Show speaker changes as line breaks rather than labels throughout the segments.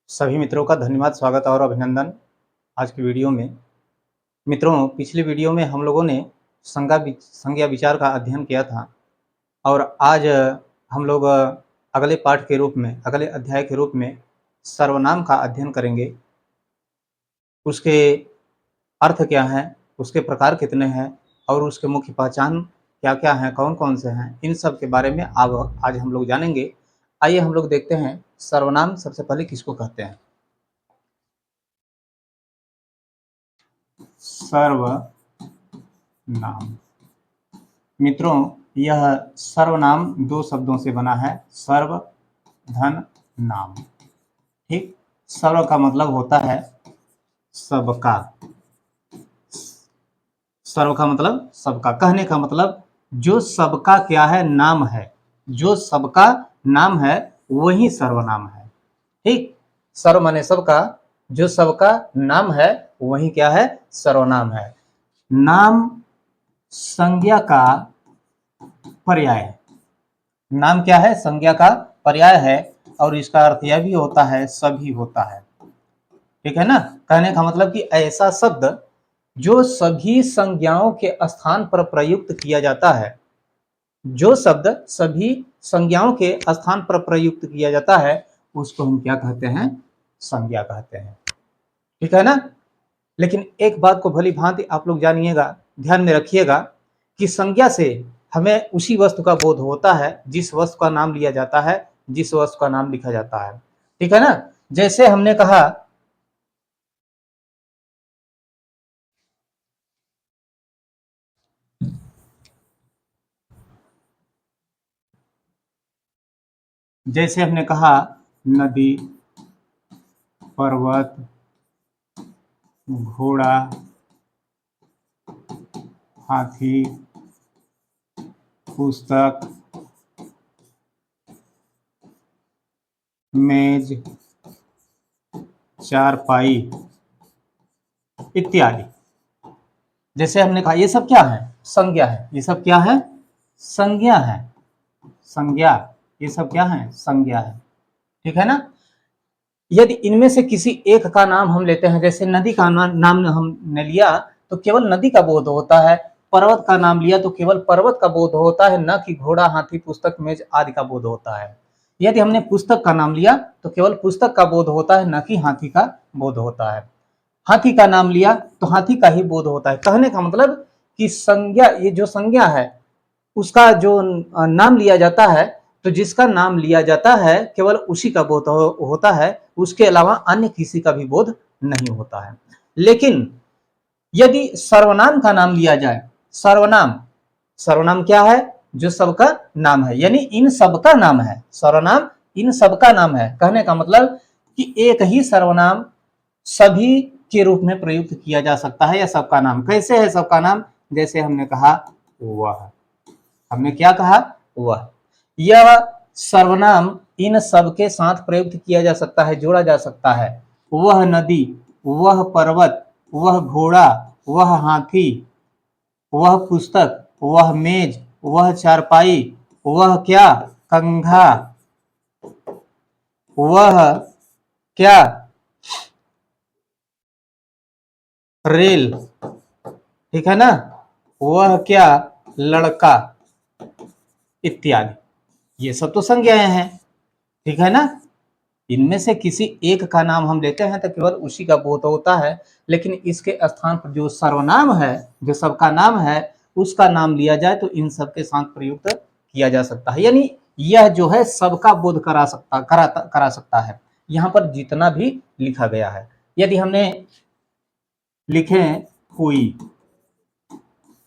सभी मित्रों का धन्यवाद, स्वागत और अभिनंदन आज की वीडियो में। मित्रों, पिछली वीडियो में हम लोगों ने संज्ञा विचार का अध्ययन किया था और आज हम लोग अगले पाठ के रूप में, अगले अध्याय के रूप में सर्वनाम का अध्ययन करेंगे। उसके अर्थ क्या हैं, उसके प्रकार कितने हैं और उसके मुख्य पहचान क्या-क्या हैं, कौन-कौन से हैं, इन सब के बारे में अब आज हम लोग जानेंगे। आइए हम लोग देखते हैं सर्वनाम सबसे पहले किसको कहते हैं। सर्वनाम। मित्रों, यह सर्वनाम दो शब्दों से बना है, सर्व धन नाम। ठीक, सर्व का मतलब होता है सबका, सर्व का मतलब सबका, कहने का मतलब जो सबका क्या है, नाम है, जो सबका नाम है वही सर्वनाम है। ठीक, सर्व माने सबका, जो सबका नाम है वही क्या है, सर्वनाम है। नाम संज्ञा का पर्याय है। नाम क्या है, संज्ञा का पर्याय है और इसका अर्थ यह भी होता है सभी होता है। ठीक है ना, कहने का मतलब कि ऐसा शब्द जो सभी संज्ञाओं के स्थान पर प्रयुक्त किया जाता है, जो शब्द सभी संज्ञाओं के स्थान पर प्रयुक्त किया जाता है उसको हम क्या कहते हैं, संज्ञा कहते हैं। ठीक है ना, लेकिन एक बात को भली भांति आप लोग जानिएगा, ध्यान में रखिएगा कि संज्ञा से हमें उसी वस्तु का बोध होता है जिस वस्तु का नाम लिया जाता है, जिस वस्तु का नाम लिखा जाता है। ठीक है ना, जैसे हमने कहा नदी, पर्वत, घोड़ा, हाथी, पुस्तक, मेज, चारपाई इत्यादि। जैसे हमने कहा ये सब क्या है, संज्ञा है। ये सब क्या है, संज्ञा है। संज्ञा, ये सब क्या है, संज्ञा है। ठीक है ना, यदि इनमें से किसी एक का नाम हम लेते हैं, जैसे नदी का नाम हमने लिया तो केवल नदी का बोध होता है, पर्वत का नाम लिया तो केवल पर्वत का बोध होता है, न कि घोड़ा, हाथी, पुस्तक, मेज आदि का बोध होता है। यदि हमने पुस्तक का नाम लिया तो केवल पुस्तक का बोध होता है, न कि हाथी का बोध होता है। हाथी का नाम लिया तो हाथी का ही बोध होता है। कहने का मतलब कि संज्ञा, ये जो संज्ञा है उसका जो नाम लिया जाता है, तो जिसका नाम लिया जाता है केवल उसी का बोध होता है, उसके अलावा अन्य किसी का भी बोध नहीं होता है। लेकिन यदि सर्वनाम का नाम लिया जाए, सर्वनाम, सर्वनाम क्या है, जो सबका नाम है, यानी इन सबका नाम है। सर्वनाम इन सबका नाम है, कहने का मतलब कि एक ही सर्वनाम सभी के रूप में प्रयुक्त किया जा सकता है, या सबका नाम। कैसे है सबका नाम, जैसे हमने कहा वह, हमने क्या कहा, वह। यह सर्वनाम इन सब के साथ प्रयुक्त किया जा सकता है, जोड़ा जा सकता है। वह नदी, वह पर्वत, वह घोड़ा, वह हाथी, वह पुस्तक, वह मेज, वह चारपाई, वह क्या, कंघा, वह क्या, रेल। ठीक है ना, वह क्या, लड़का इत्यादि। ये सब तो संज्ञाएं हैं। ठीक है ना, इनमें से किसी एक का नाम हम लेते हैं तो केवल उसी का बोध होता है, लेकिन इसके स्थान पर जो सर्वनाम है, जो सबका नाम है, उसका नाम लिया जाए तो इन सब के साथ प्रयुक्त किया जा सकता है। यानी यह जो है सबका बोध करा सकता है। यहाँ पर जितना भी लिखा गया है, यदि हमने लिखे कोई,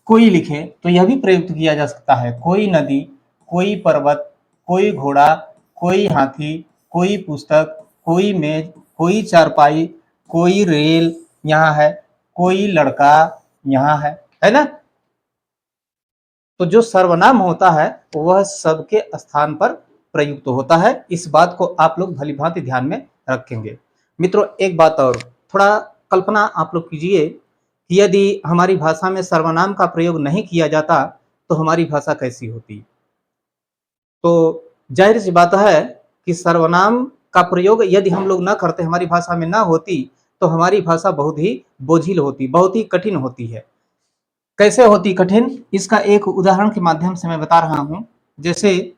कोई लिखे तो यह भी प्रयुक्त किया जा सकता है। कोई नदी, कोई पर्वत, कोई घोड़ा, कोई हाथी, कोई पुस्तक, कोई मेज, कोई चारपाई, कोई रेल यहाँ है, कोई लड़का यहाँ है ना। तो जो सर्वनाम होता है वह सबके स्थान पर प्रयुक्त होता है। इस बात को आप लोग भली भांति ध्यान में रखेंगे। मित्रों, एक बात और, थोड़ा कल्पना आप लोग कीजिए कि यदि हमारी भाषा में सर्वनाम का प्रयोग नहीं किया जाता तो हमारी भाषा कैसी होती। तो जाहिर सी बात है कि सर्वनाम का प्रयोग यदि हम लोग ना करते, हमारी भाषा में ना होती, तो हमारी भाषा बहुत ही बोझिल होती, बहुत ही कठिन होती है। कैसे होती कठिन, इसका एक उदाहरण के माध्यम से मैं बता रहा हूं। जैसे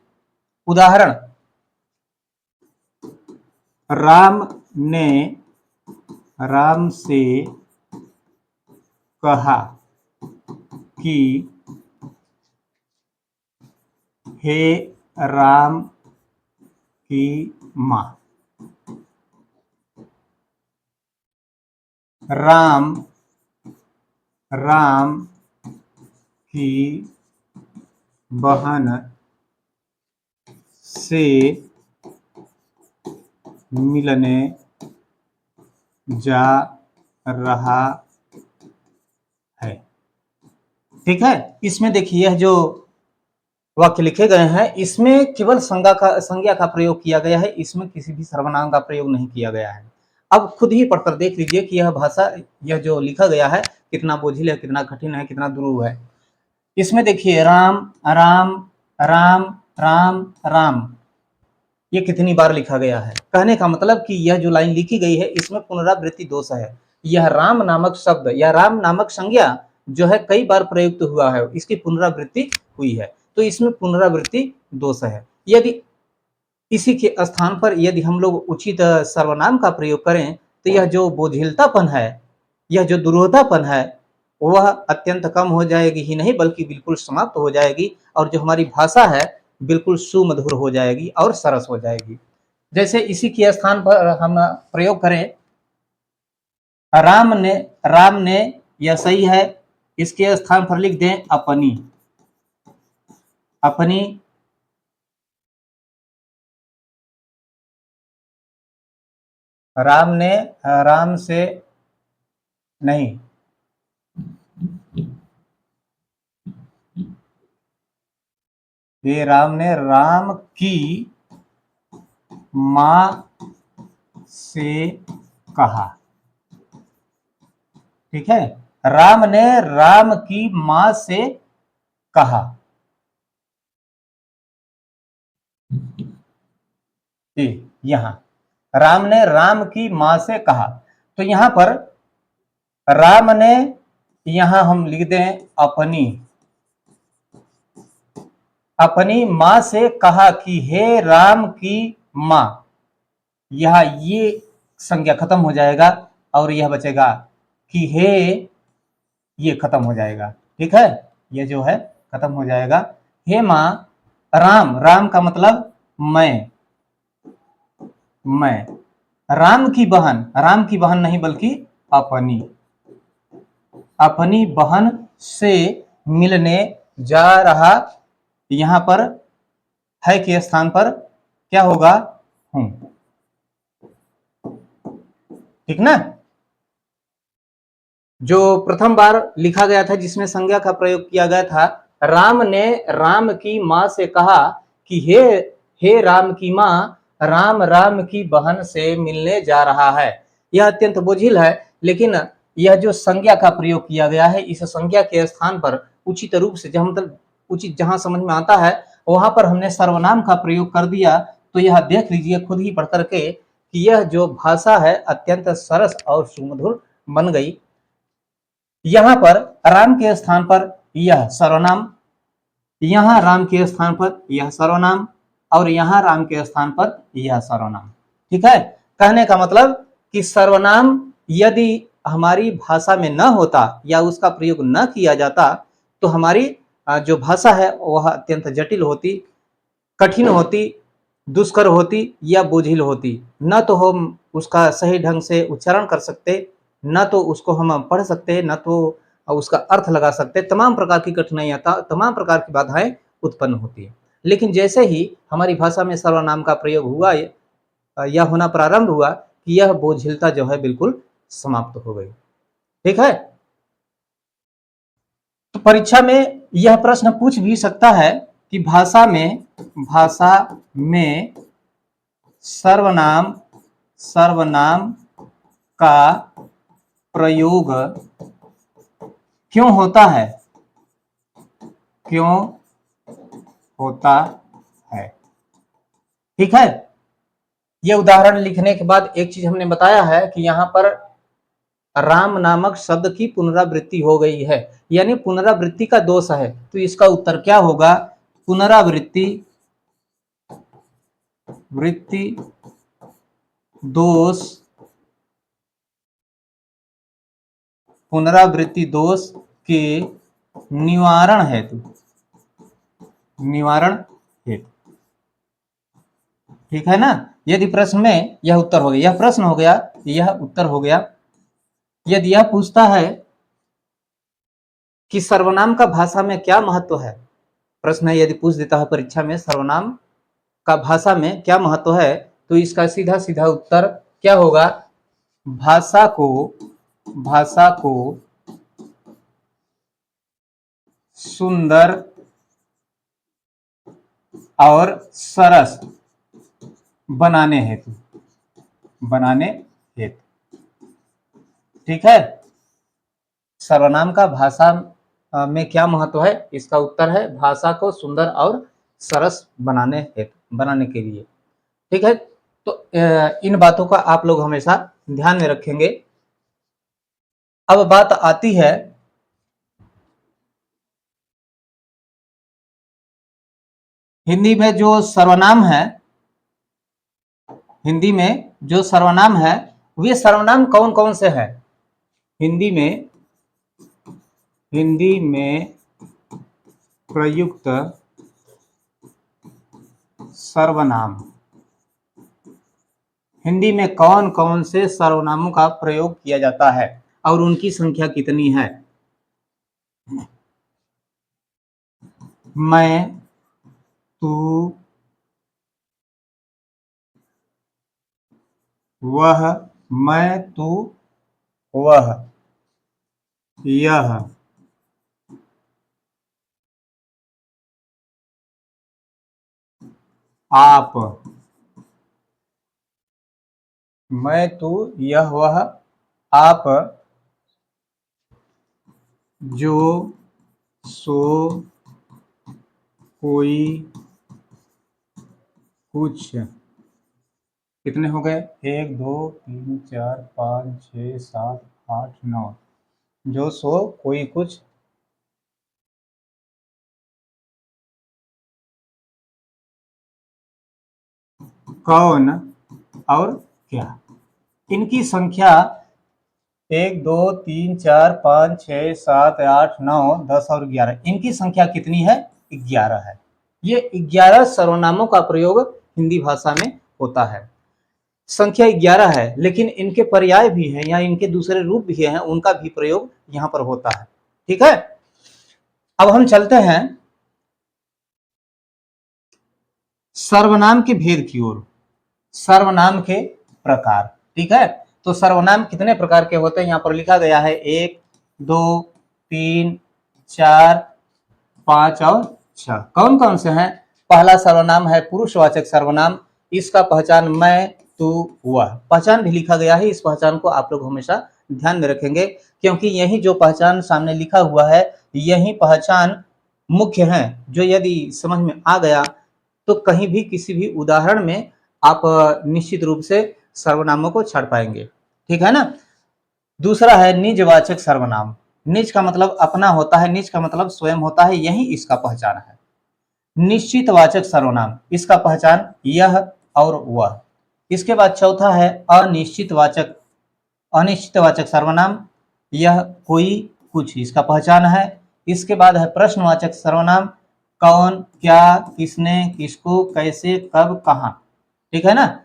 उदाहरण, राम ने राम से कहा कि हे राम की माँ। राम राम की बहन से मिलने जा रहा है। ठीक है, इसमें देखिए यह जो वाक्य लिखे गए हैं, इसमें केवल संज्ञा का प्रयोग किया गया है, इसमें किसी भी सर्वनाम का प्रयोग नहीं किया गया है। अब खुद ही पढ़कर देख लीजिए कि यह भाषा, यह जो लिखा गया है कितना बोझिल है, कितना कठिन है, कितना दुरूह है। इसमें देखिए राम राम राम राम राम, ये कितनी बार लिखा गया है। कहने का मतलब कि यह जो लाइन लिखी गई है इसमें पुनरावृत्ति दोष है। यह राम नामक शब्द या राम नामक संज्ञा जो है कई बार प्रयुक्त हुआ है, इसकी पुनरावृत्ति हुई है, तो इसमें पुनरावृत्ति दोष है। यदि इसी के स्थान पर यदि हम लोग उचित सर्वनाम का प्रयोग करें, तो यह जो बोझिलतापन है, यह जो दुरूहतापन है, वह अत्यंत कम हो जाएगी ही नहीं बल्कि बिल्कुल समाप्त हो जाएगी, और जो हमारी भाषा है बिल्कुल सुमधुर हो जाएगी और सरस हो जाएगी। जैसे इसी के स्थान पर हम प्रयोग करें, राम ने, यह सही है, इसके स्थान पर लिख दें अपनी। अपनी राम ने राम से नहीं, ये राम ने राम की मां से कहा। ठीक है, राम ने राम की मां से कहा। यहां राम ने राम की मां से कहा, तो यहां पर राम ने, यहां हम लिख दें अपनी। अपनी मां से कहा कि हे राम की मां, यह ये संज्ञा खत्म हो जाएगा और यह बचेगा कि हे, ये खत्म हो जाएगा। ठीक है, ये जो है खत्म हो जाएगा। हे मां, राम, राम का मतलब मैं राम की बहन नहीं बल्कि अपनी बहन से मिलने जा रहा, यहां पर है के स्थान पर क्या होगा, हूं। ठीक ना, जो प्रथम बार लिखा गया था जिसमें संज्ञा का प्रयोग किया गया था, राम ने राम की मां से कहा कि हे राम की मां, राम की बहन से मिलने जा रहा है। यह अत्यंत बोझिल है, लेकिन यह जो संज्ञा का प्रयोग किया गया है, इस संज्ञा के स्थान पर उचित रूप से जहां मतलब उचित जहां समझ में आता है वहां पर हमने सर्वनाम का प्रयोग कर दिया। तो यह देख लीजिए खुद ही पढ़ करके कि यह जो भाषा है अत्यंत सरस और सुमधुर बन गई। यहां पर राम के स्थान पर यह सर्वनाम, यहां राम के स्थान पर यह सर्वनाम, और यहां राम के स्थान पर यह सर्वनाम। ठीक है, कहने का मतलब कि सर्वनाम यदि हमारी भाषा में न होता या उसका प्रयोग न किया जाता, तो हमारी जो भाषा है वह अत्यंत जटिल होती, कठिन होती, दुष्कर होती या बोझिल होती। न तो हम उसका सही ढंग से उच्चारण कर सकते, न तो उसको हम पढ़ सकते, न तो उसका अर्थ लगा सकते। तमाम प्रकार की कठिनाइयां, तमाम प्रकार की बाधाएं उत्पन्न होती है। लेकिन जैसे ही हमारी भाषा में सर्वनाम का प्रयोग हुआ या होना प्रारंभ हुआ, कि यह बोझिलता जो है बिल्कुल समाप्त हो गई। ठीक है, तो परीक्षा में यह प्रश्न पूछ भी सकता है कि भाषा में सर्वनाम का प्रयोग क्यों होता है, क्यों होता है। ठीक है, ये उदाहरण लिखने के बाद एक चीज हमने बताया है कि यहाँ पर राम नामक शब्द की पुनरावृत्ति हो गई है, यानी पुनरावृत्ति का दोष है। तो इसका उत्तर क्या होगा? पुनरावृत्ति वृत्ति दोष, पुनरावृत्ति दोष के निवारण हेतु, निवारण हेतु। ठीक है ना? यदि प्रश्न में यह उत्तर हो गया, यह प्रश्न हो गया, यह उत्तर हो गया। यदि यह पूछता है कि सर्वनाम का भाषा में क्या महत्व है, प्रश्न है यदि पूछ देता है परीक्षा में सर्वनाम का भाषा में क्या महत्व है, तो इसका सीधा सीधा उत्तर क्या होगा? भाषा को सुंदर और सरस बनाने हेतु, बनाने हेतु। ठीक है? सर्वनाम का भाषा में क्या महत्व है? इसका उत्तर है भाषा को सुंदर और सरस बनाने हेतु, बनाने के लिए। ठीक है? तो इन बातों का आप लोग हमेशा ध्यान में रखेंगे। अब बात आती है हिंदी में जो सर्वनाम है, हिंदी में जो सर्वनाम है वे सर्वनाम कौन कौन से हैं? हिंदी में प्रयुक्त सर्वनाम, हिंदी में कौन कौन से सर्वनामों का प्रयोग किया जाता है और उनकी संख्या कितनी है? मैं, तू, वह, मैं, तू, वह, यह, आप, मैं, तू, यह, वह, आप, जो, सो, कोई, कुछ। कितने हो गए? 1 2 3 4 5 6 7 8 9। जो, सो, कोई, कुछ, कौन और क्या। इनकी संख्या 1 2 3 4 5 6 7 8 9 10 और 11, इनकी संख्या कितनी है? 11 है। ये 11 सर्वनामों का प्रयोग हिंदी भाषा में होता है। संख्या 11 है, लेकिन इनके पर्याय भी हैं या इनके दूसरे रूप भी हैं, उनका भी प्रयोग यहाँ पर होता है। ठीक है? अब हम चलते हैं सर्वनाम के भेद की ओर, सर्वनाम के प्रकार। ठीक है? तो सर्वनाम कितने प्रकार के होते हैं यहाँ पर लिखा गया है? 1 2 3 4 5 और 6। कौन कौन से हैं? पहला सर्वनाम है पुरुषवाचक सर्वनाम, इसका पहचान मैं, तू, वह। पहचान भी लिखा गया है, इस पहचान को आप लोग हमेशा ध्यान में रखेंगे, क्योंकि यही जो पहचान सामने लिखा हुआ है यही पहचान मुख्य है, जो यदि समझ में आ गया तो कहीं भी किसी भी उदाहरण में आप निश्चित रूप से सर्वनामों को छाड़ पाएंगे। ठीक है ना? दूसरा है निजवाचक सर्वनाम। निज का मतलब अपना होता है, निज का मतलब स्वयं होता है, यही इसका पहचान है। निश्चितवाचक सर्वनाम, इसका पहचान यह और वह। इसके बाद चौथा है अनिश्चितवाचक, अनिश्चितवाचक सर्वनाम, यह, कोई, कुछ, इसका पहचान है। इसके बाद है प्रश्नवाचक सर्वनाम, कौन, क्या, किसने, किसको, कैसे, कब, कहाँ। ठीक है ना?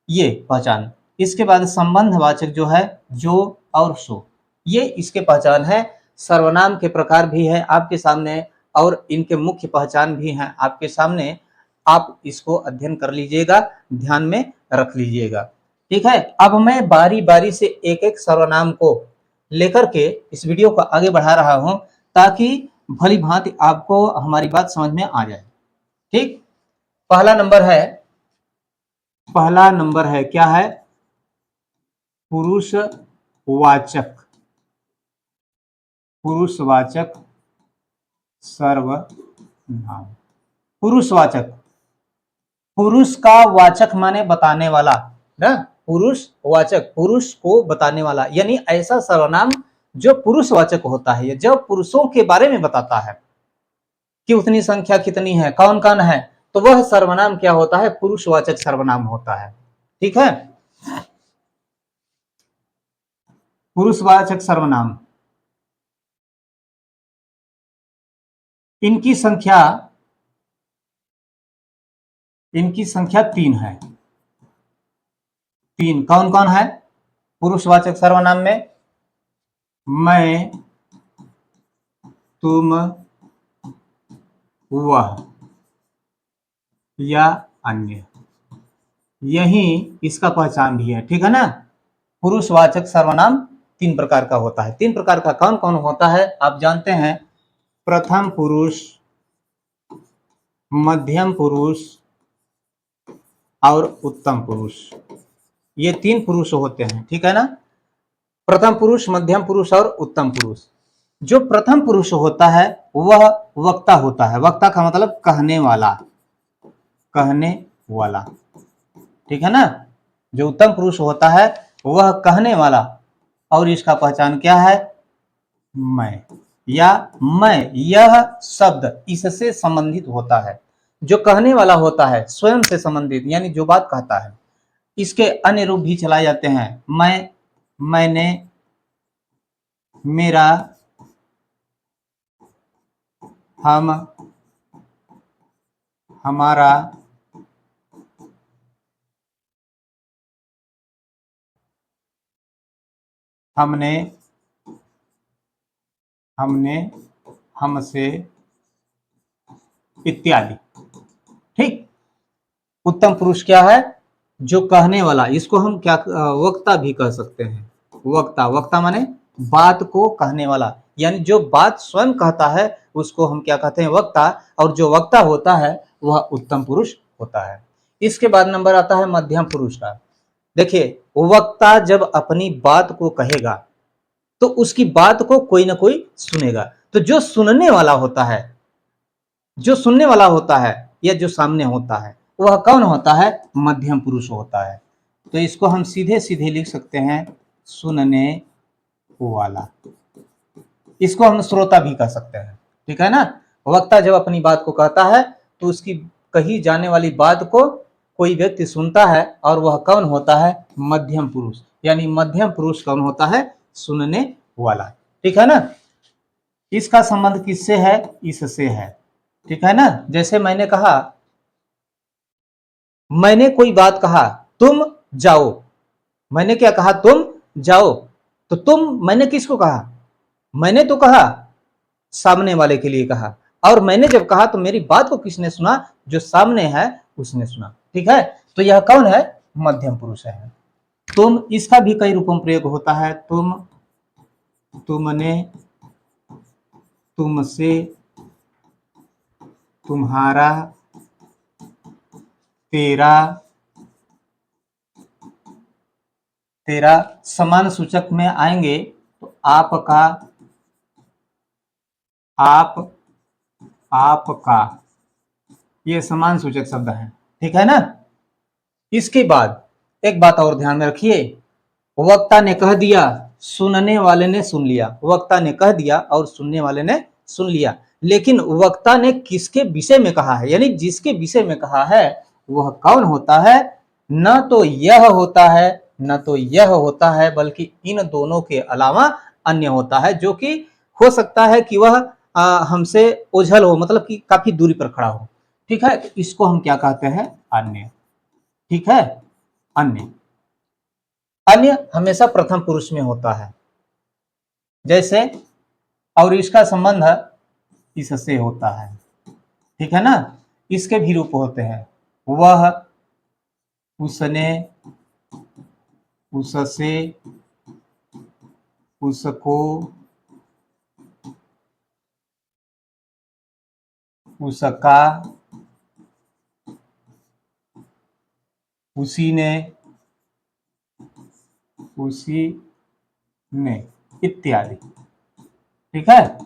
ये पहचान। इसके बाद संबंधवाचक जो है जो और सो, ये इसके पहचान है। सर्वनाम के प्रकार भी है आपके सामने और इनके मुख्य पहचान भी हैं आपके सामने। आप इसको अध्ययन कर लीजिएगा, ध्यान में रख लीजिएगा। ठीक है? अब मैं बारी बारी से एक एक सर्वनाम को लेकर के इस वीडियो को आगे बढ़ा रहा हूं, ताकि भली भांति आपको हमारी बात समझ में आ जाए। ठीक? पहला नंबर है, पहला नंबर है, क्या है? पुरुषवाचक, पुरुषवाचक सर्वनाम। पुरुषवाचक, पुरुष का वाचक माने बताने वाला ना, पुरुष वाचक, पुरुष को बताने वाला, यानी ऐसा सर्वनाम जो पुरुषवाचक होता है, जो पुरुषों के बारे में बताता है कि उतनी संख्या कितनी है, कौन कौन है, तो वह सर्वनाम क्या होता है, पुरुषवाचक सर्वनाम होता है। ठीक है, पुरुषवाचक सर्वनाम, इनकी संख्या, इनकी संख्या 3 है। 3 कौन कौन है पुरुषवाचक सर्वनाम में? मैं, तुम, वह या अन्य, यही इसका पहचान भी है। ठीक है ना, पुरुषवाचक सर्वनाम 3 प्रकार का होता है। 3 प्रकार का कौन कौन होता है आप जानते हैं? प्रथम पुरुष, मध्यम पुरुष और उत्तम पुरुष, ये 3 पुरुष होते हैं। ठीक है ना, प्रथम पुरुष, मध्यम पुरुष और उत्तम पुरुष। जो प्रथम पुरुष होता है वह वक्ता होता है। वक्ता का मतलब कहने वाला, कहने वाला। ठीक है ना, जो उत्तम पुरुष होता है वह कहने वाला, और इसका पहचान क्या है? मैं, या मैं, यह शब्द इससे संबंधित होता है। जो कहने वाला होता है स्वयं से संबंधित, यानी जो बात कहता है, इसके अन्य रूप भी चलाए जाते हैं। मैं, मैंने, मेरा, हम, हमारा, हमने, हमने, हमसे इत्यादि। ठीक, उत्तम पुरुष क्या है? जो कहने वाला, इसको हम क्या वक्ता भी कह सकते हैं। वक्ता, वक्ता माने बात को कहने वाला, यानी जो बात स्वयं कहता है उसको हम क्या कहते हैं? वक्ता। और जो वक्ता होता है वह उत्तम पुरुष होता है। इसके बाद नंबर आता है मध्यम पुरुष का। देखिए, वक्ता जब अपनी बात को कहेगा तो उसकी बात को कोई ना कोई सुनेगा। तो जो सुनने वाला होता है, जो सुनने वाला होता है या जो सामने होता है, वह कौन होता है? मध्यम पुरुष होता है। तो इसको हम सीधे सीधे लिख सकते हैं सुनने वाला। इसको हम श्रोता भी कह सकते हैं। ठीक है ना, वक्ता जब अपनी बात को कहता है तो उसकी कही जाने वाली बात को कोई व्यक्ति सुनता है, और वह कौन होता है? मध्यम पुरुष। यानी मध्यम पुरुष कौन होता है? सुनने वाला। ठीक है ना, इसका संबंध किससे है? इससे है। ठीक है ना, जैसे मैंने कहा, मैंने कोई बात कहा, तुम जाओ। मैंने क्या कहा? तुम जाओ। तो तुम, मैंने किसको कहा? मैंने तो कहा, सामने वाले के लिए कहा। और मैंने जब कहा तो मेरी बात को किसने सुना? जो सामने है उसने सुना। ठीक है, तो यह कौन है? मध्यम पुरुष है। तुम, इसका भी कई रूपों में प्रयोग होता है। तुम, तुमने, तुमसे, तुम्हारा, तेरा, तेरा। समान सूचक में आएंगे तो आपका, आप, आपका, ये समान सूचक शब्द है। ठीक है ना, इसके बाद एक बात और ध्यान में रखिए, वक्ता ने कह दिया, सुनने वाले ने सुन लिया। वक्ता ने कह दिया और सुनने वाले ने सुन लिया, लेकिन वक्ता ने किसके विषय में कहा है, यानी जिसके विषय में कहा है वह कौन होता है? न तो यह होता है, न तो यह होता है, बल्कि इन दोनों के अलावा अन्य होता है, जो कि हो सकता है कि वह हमसे ओझल हो, मतलब कि काफी दूरी पर खड़ा हो। ठीक है, इसको हम क्या कहते हैं? अन्य। ठीक है, अन्य। अन्य हमेशा प्रथम पुरुष में होता है, जैसे, और इसका संबंध इससे होता है। ठीक है ना, इसके भी रूप होते हैं। वह, उसने, उससे, उसको, उसका, उसी ने, उसी ने, इत्यादि। ठीक है,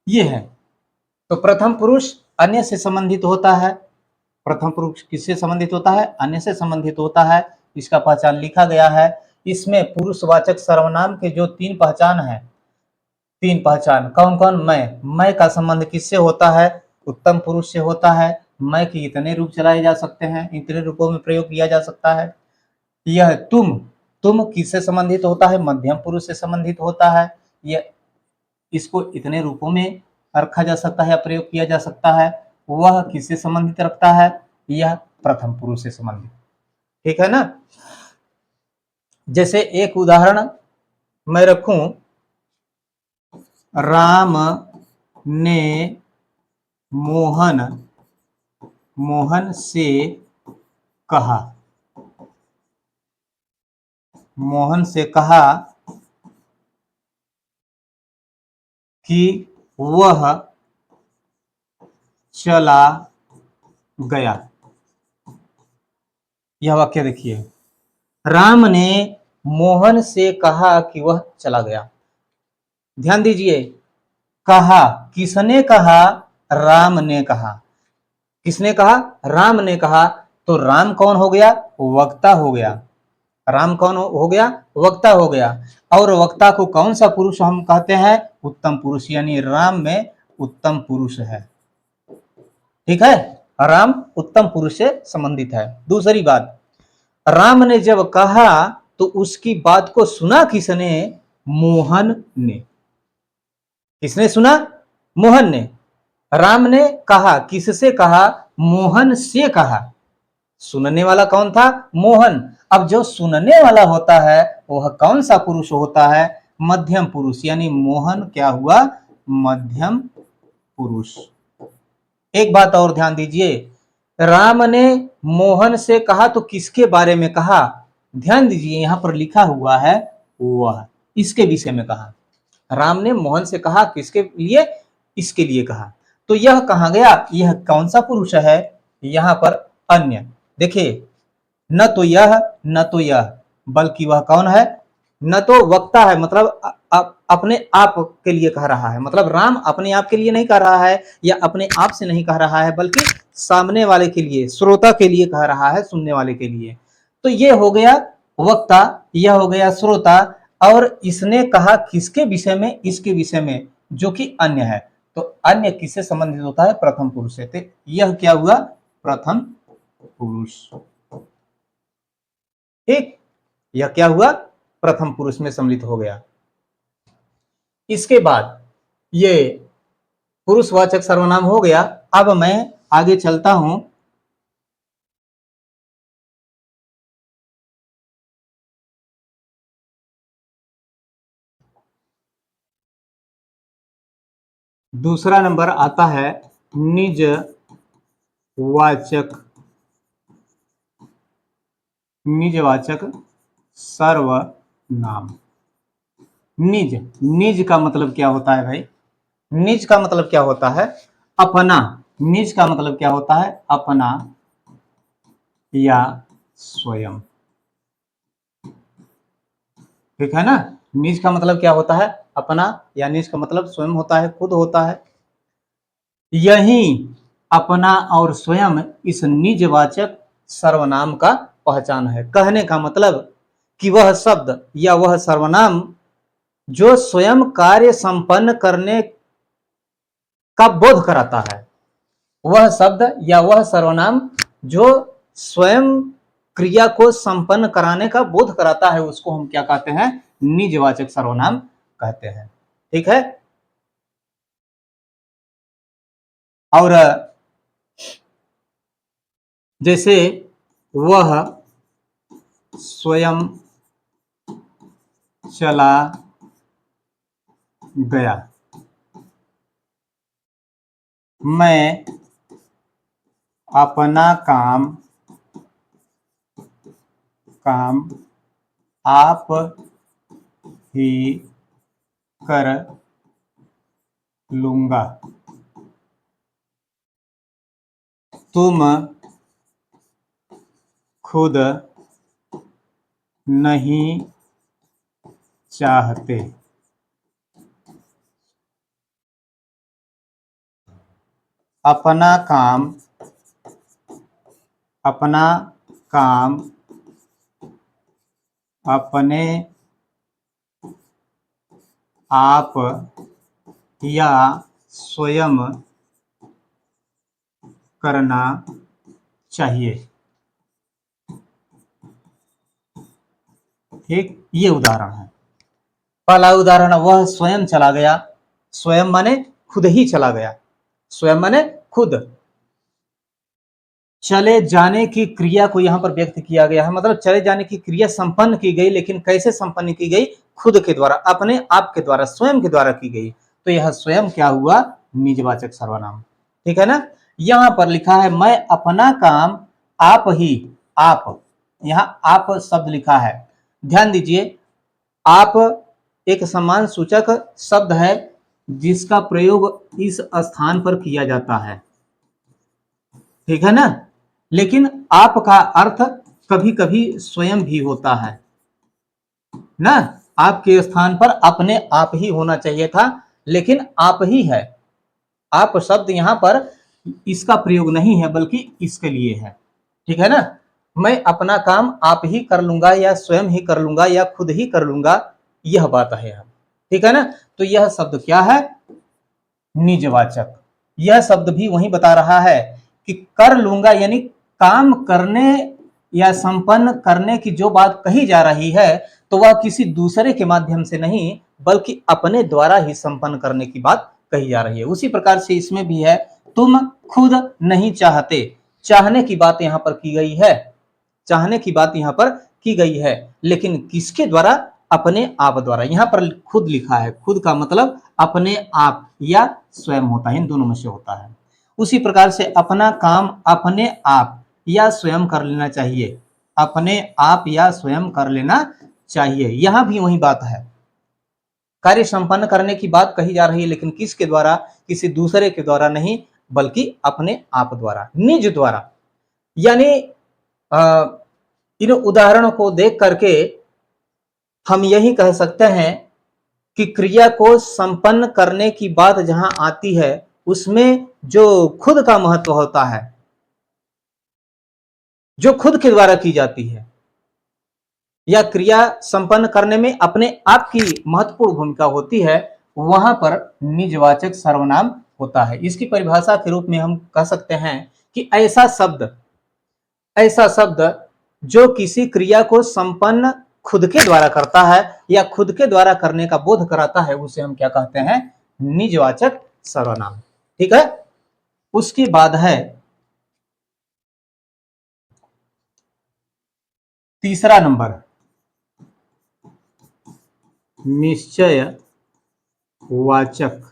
ये है। तो प्रथम पुरुष अन्य से संबंधित होता है, प्रथम पुरुष किससे संबंधित होता है? अन्य से संबंधित होता है। इसका पहचान लिखा गया है। इसमें पुरुषवाचक सर्वनाम के जो 3 पहचान है, 3 पहचान कौन कौन? मैं का संबंध किससे होता है? उत्तम पुरुष से होता है। मैं के इतने रूप चलाए जा सकते हैं, इतने रूपों में प्रयोग किया जा सकता है। यह तुम किससे संबंधित होता है? मध्यम पुरुष से संबंधित होता है। यह इसको इतने रूपों में रखा जा सकता है या प्रयोग किया जा सकता है। वह किससे संबंधित रखता है? यह प्रथम पुरुष से संबंधित। ठीक है ना? जैसे एक उदाहरण मैं रखूं, राम ने मोहन से कहा, मोहन से कहा कि वह चला गया। यह वाक्य देखिए, राम ने मोहन से कहा कि वह चला गया। ध्यान दीजिए, कहा, किसने कहा? राम ने कहा। किसने कहा? राम ने कहा। तो राम कौन हो गया? वक्ता हो गया। राम कौन हो गया? वक्ता हो गया। और वक्ता को कौन सा पुरुष हम कहते हैं? उत्तम पुरुष, यानी राम में उत्तम पुरुष है। ठीक है, राम उत्तम पुरुष से संबंधित है। दूसरी बात, राम ने जब कहा तो उसकी बात को सुना किसने? मोहन ने। किसने सुना? मोहन ने। राम ने कहा, किससे कहा? मोहन से कहा। सुनने वाला कौन था? मोहन। अब जो सुनने वाला होता है वह कौन सा पुरुष होता है? मध्यम पुरुष, यानी मोहन क्या हुआ? मध्यम पुरुष। एक बात और ध्यान दीजिए, राम ने मोहन से कहा तो किसके बारे में कहा? ध्यान दीजिए, यहां पर लिखा हुआ है वह, इसके विषय में कहा। राम ने मोहन से कहा किसके लिए? इसके लिए कहा। तो यह कहां गया? यह कौन सा पुरुष है? यहां पर अन्य। देखिए, न तो यह न तो यह, बल्कि वह कौन है? न तो वक्ता है, मतलब अपने आप के लिए कह रहा है, मतलब राम अपने आप के लिए नहीं कह रहा है या अपने आप से नहीं कह रहा है, बल्कि सामने वाले के लिए, श्रोता के लिए कह रहा है, सुनने वाले के लिए। तो ये हो गया वक्ता, यह हो गया श्रोता। और इसने कहा किसके विषय में? इसके विषय में, जो कि अन्य है। तो अन्य किससे संबंधित होता है? प्रथम पुरुष से। तो यह क्या हुआ? प्रथम पुरुष। ठीक, यह क्या हुआ? प्रथम पुरुष में सम्मिलित हो गया। इसके बाद ये पुरुषवाचक सर्वनाम हो गया। अब मैं आगे चलता हूं। दूसरा नंबर आता है निजवाचक सर्वनाम। निज का मतलब क्या होता है भाई? निज का मतलब क्या होता है? अपना। निज का मतलब क्या होता है? अपना या स्वयं। ठीक है ना? निज का मतलब क्या होता है? अपना, या निज का मतलब स्वयं होता है, खुद होता है। यही अपना और स्वयं इस निजवाचक सर्वनाम का पहचान है। कहने का मतलब कि वह शब्द या वह सर्वनाम जो स्वयं कार्य संपन्न करने का बोध कराता है, वह शब्द या वह सर्वनाम जो स्वयं क्रिया को संपन्न कराने का बोध कराता है, उसको हम क्या कहते हैं? निजवाचक सर्वनाम कहते हैं। ठीक है? और जैसे वह स्वयं चला गया, मैं अपना काम आप ही कर लूंगा, तुम खुद नहीं चाहते। अपना काम अपना काम अपने आप या स्वयं करना चाहिए। ठीक, ये उदाहरण है। पहला उदाहरण, वह स्वयं चला गया। स्वयं माने खुद ही चला गया, स्वयं माने खुद। चले जाने की क्रिया को यहां पर व्यक्त किया गया है, मतलब चले जाने की क्रिया संपन्न की गई, लेकिन कैसे संपन्न की गई? खुद के द्वारा, अपने आप के द्वारा, स्वयं के द्वारा की गई। तो यह स्वयं क्या हुआ? निजवाचक सर्वनाम। ठीक है ना। यहां पर लिखा है मैं अपना काम आप ही, आप, यहां आप शब्द लिखा है, ध्यान दीजिए। आप एक सम्मान सूचक शब्द है जिसका प्रयोग इस स्थान पर किया जाता है, ठीक है ना। लेकिन आप का अर्थ कभी कभी स्वयं भी होता है ना। आपके स्थान पर अपने आप ही होना चाहिए था, लेकिन आप ही है। आप शब्द यहां पर इसका प्रयोग नहीं है, बल्कि इसके लिए है, ठीक है ना। मैं अपना काम आप ही कर लूंगा, या स्वयं ही कर लूंगा, या खुद ही कर लूंगा, यह बात है हम, ठीक है ना। तो यह शब्द क्या है? निजवाचक। यह शब्द भी वही बता रहा है कि कर लूंगा, यानी काम करने या संपन्न करने की जो बात कही जा रही है, तो वह किसी दूसरे के माध्यम से नहीं, बल्कि अपने द्वारा ही संपन्न करने की बात कही जा रही है। उसी प्रकार से इसमें भी है, तुम खुद नहीं चाहते, चाहने की बात यहां पर की गई है, चाहने की बात यहां पर की गई है, लेकिन किसके द्वारा? अपने आप द्वारा। यहां पर खुद लिखा है, खुद का मतलब अपने आप या स्वयं होता है, इन दोनों में से होता है। उसी प्रकार से अपना काम अपने आप या स्वयं कर लेना चाहिए, अपने आप या स्वयं कर लेना चाहिए, यहां भी वही बात है। कार्य संपन्न करने की बात कही जा रही है, लेकिन किसके द्वारा? किसी दूसरे के द्वारा नहीं, बल्कि अपने आप द्वारा, निज द्वारा। यानी इन उदाहरणों को देख करके हम यही कह सकते हैं कि क्रिया को संपन्न करने की बात जहां आती है, उसमें जो खुद का महत्व होता है, जो खुद के द्वारा की जाती है, या क्रिया संपन्न करने में अपने आप की महत्वपूर्ण भूमिका होती है, वहां पर निजवाचक सर्वनाम होता है। इसकी परिभाषा के रूप में हम कह सकते हैं कि ऐसा शब्द जो किसी क्रिया को संपन्न खुद के द्वारा करता है, या खुद के द्वारा करने का बोध कराता है, उसे हम क्या कहते हैं? निजवाचक सर्वनाम। ठीक है। उसके बाद है तीसरा नंबर, निश्चय वाचक।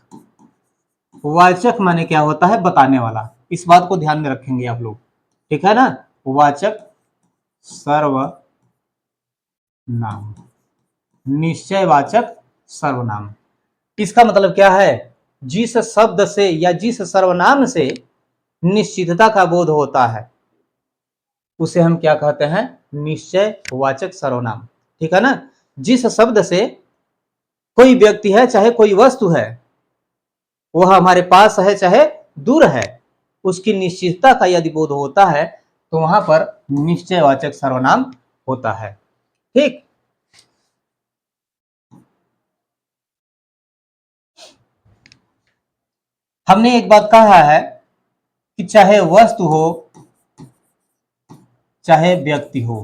वाचक माने क्या होता है? बताने वाला। इस बात को ध्यान में रखेंगे आप लोग, ठीक है ना। वाचक सर्वनाम, निश्चयवाचक सर्वनाम। इसका मतलब क्या है? जिस शब्द से या जिस सर्वनाम से निश्चितता का बोध होता है, उसे हम क्या कहते हैं? निश्चयवाचक सर्वनाम। ठीक है ना। जिस शब्द से कोई व्यक्ति है, चाहे कोई वस्तु है, वह हमारे पास है चाहे दूर है, उसकी निश्चितता का यदि बोध होता है, तो वहां पर निश्चयवाचक सर्वनाम होता है। ठीक। हमने एक बात कहा है कि चाहे वस्तु हो चाहे व्यक्ति हो,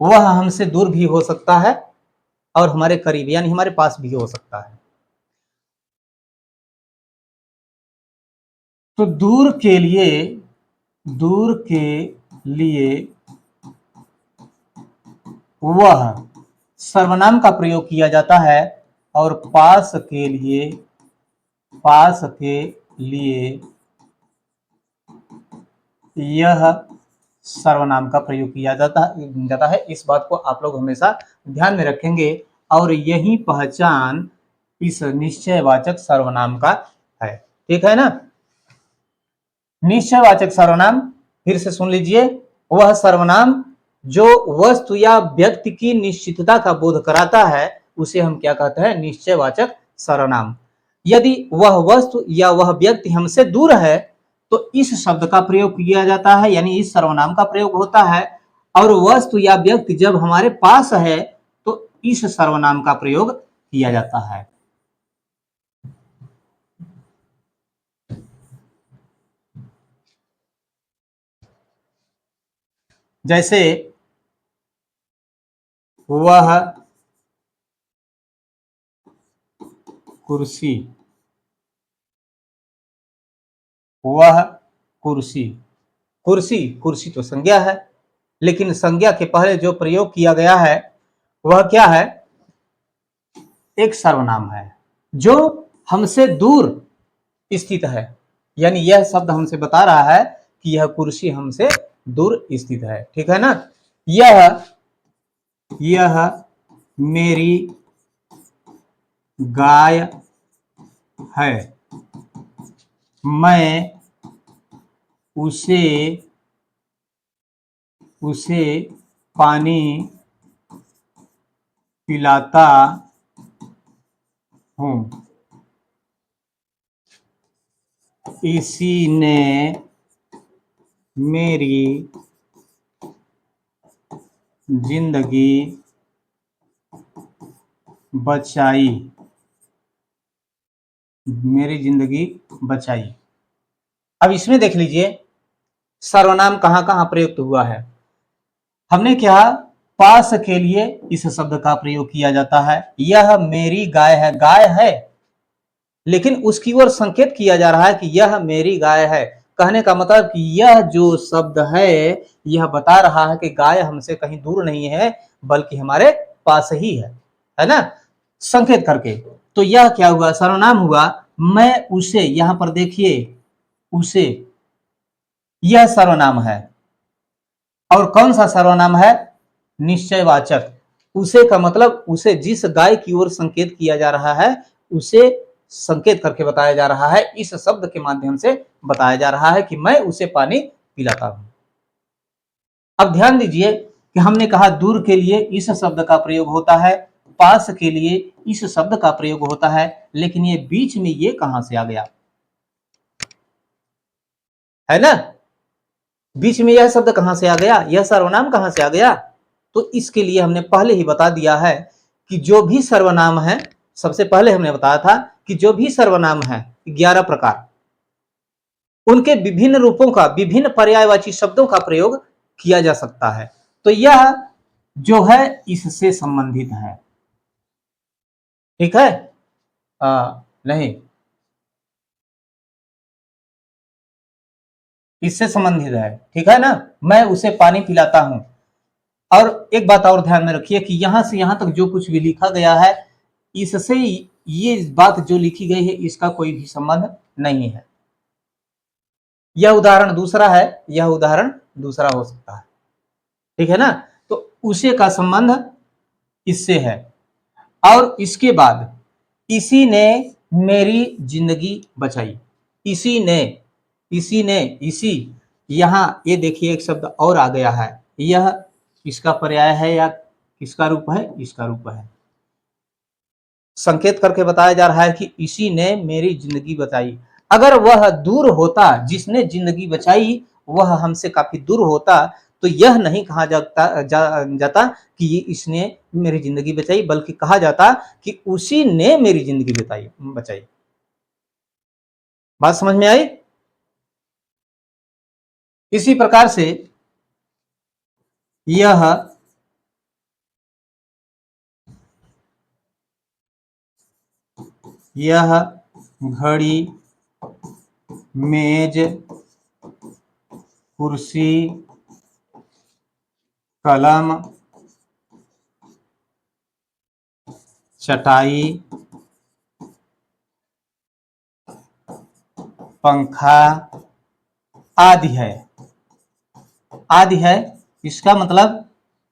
वह हमसे दूर भी हो सकता है और हमारे करीब यानी हमारे पास भी हो सकता है। तो दूर के लिए वह सर्वनाम का प्रयोग किया जाता है, और पास के लिए यह सर्वनाम का प्रयोग किया जाता है। इस बात को आप लोग हमेशा ध्यान में रखेंगे, और यही पहचान इस निश्चयवाचक सर्वनाम का है। ठीक है ना। निश्चयवाचक सर्वनाम, फिर से सुन लीजिए, वह सर्वनाम जो वस्तु या व्यक्ति की निश्चितता का बोध कराता है, उसे हम क्या कहते हैं? निश्चयवाचक सर्वनाम। यदि वह वस्तु या वह व्यक्ति हमसे दूर है, तो इस शब्द का प्रयोग किया जाता है, यानी इस सर्वनाम का प्रयोग होता है। और वस्तु या व्यक्ति जब हमारे पास है तो इस सर्वनाम का प्रयोग किया जाता है। जैसे वह कुर्सी, वह कुर्सी, कुर्सी, कुर्सी तो संज्ञा है, लेकिन संज्ञा के पहले जो प्रयोग किया गया है वह क्या है? एक सर्वनाम है जो हमसे दूर स्थित है, यानी यह शब्द हमसे बता रहा है कि यह कुर्सी हमसे दूर स्थित है। ठीक है ना? यह मेरी गाय है, मैं उसे पानी पिलाता हूँ, इसी ने मेरी जिंदगी बचाई, मेरी जिंदगी बचाई। अब इसमें देख लीजिए सर्वनाम कहां कहां प्रयुक्त हुआ है। हमने क्या, पास के लिए इस शब्द का प्रयोग किया जाता है। यह मेरी गाय है, गाय है, लेकिन उसकी ओर संकेत किया जा रहा है कि यह मेरी गाय है। कहने का मतलब कि यह जो शब्द है यह बता रहा है कि गाय हमसे कहीं दूर नहीं है बल्कि हमारे पास ही है ना, संकेत करके। तो यह क्या हुआ? सर्वनाम हुआ। मैं उसे, यहां पर देखिए उसे, यह सर्वनाम है। और कौन सा सर्वनाम है? निश्चयवाचक। उसे का मतलब उसे जिस गाय की ओर संकेत किया जा रहा है उसे संकेत करके बताया जा रहा है, इस शब्द के माध्यम से बताया जा रहा है कि मैं उसे पानी पिलाता हूं। अब ध्यान दीजिए कि हमने कहा दूर के लिए इस शब्द का प्रयोग होता है, पास के लिए इस शब्द का प्रयोग होता है, लेकिन ये बीच में ये कहां से आ गया? है ना, बीच में यह शब्द कहां से आ गया? यह सर्वनाम कहां से आ गया? तो इसके लिए हमने पहले ही बता दिया है कि जो भी सर्वनाम है, सबसे पहले हमने बताया था कि जो भी सर्वनाम है 11 प्रकार, उनके विभिन्न रूपों का, विभिन्न पर्यायवाची शब्दों का प्रयोग किया जा सकता है। तो यह जो है इससे संबंधित है। ठीक है? नहीं, इससे संबंधित है। ठीक है ना? मैं उसे पानी पिलाता हूं। और एक बात और ध्यान में रखिए कि यहां से यहां तक जो कुछ भी लिखा गया है इससे ये बात जो लिखी गई है इसका कोई भी संबंध नहीं है। यह उदाहरण दूसरा है, यह उदाहरण दूसरा हो सकता है। ठीक है ना? तो उसे का संबंध इससे है। और इसके बाद इसी ने मेरी जिंदगी बचाई। इसी ने, इसी ने, इसी, यहां ये देखिए एक शब्द और आ गया है। यह इसका पर्याय है या किसका रूप है? इसका रूप है। संकेत करके बताया जा रहा है कि इसी ने मेरी जिंदगी बचाई। अगर वह दूर होता, जिसने जिंदगी बचाई वह हमसे काफी दूर होता तो यह नहीं कहा जाता कि इसने मेरी जिंदगी बचाई, बल्कि कहा जाता कि उसी ने मेरी जिंदगी बचाई। बात समझ में आई? इसी प्रकार से यह घड़ी, मेज, कुर्सी, कलम, चटाई, पंखा आदि है, आदि है। इसका मतलब